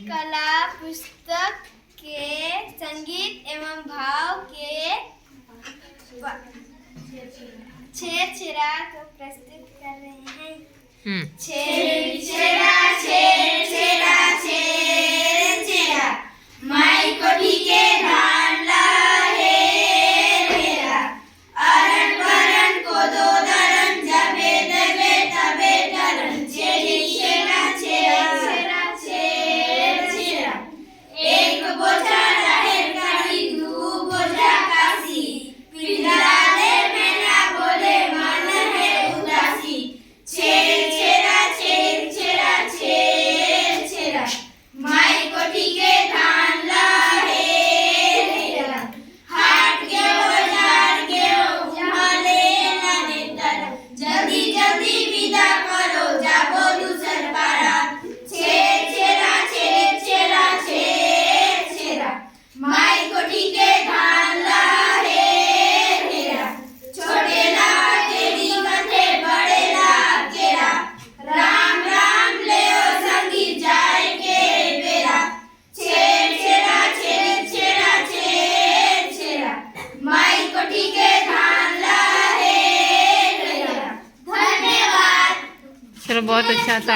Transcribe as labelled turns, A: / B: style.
A: कला पुस्तक के संगीत एवं भाव के छेड़ा को प्रस्तुत कर रहे हैं। छेड़ा माई कोठी के धान लाहे रेरा अरण वरण को दो दरन जबे दबे तबे दरन छेड़ा एक बोझा रहे कड़ी दू बोझा काशी पिंजरा ले मैना बोले मन है उदासी छेड़ा माई कोठी के धान लाहे रेरा हाट के बाजार के उमले लाने तर जल्दी जल्दी विदा करो जाबो दूसर पारा छेड़ा माई कोठी के धान लाहे रेरा छोटे ला तेरी मथे बड़े ला केरा राम राम ले ओ संगी जाए के बेरा छेड़ा माई कोठी के धान लाहे रेरा। धन्यवाद।
B: चलो, बहुत अच्छा था।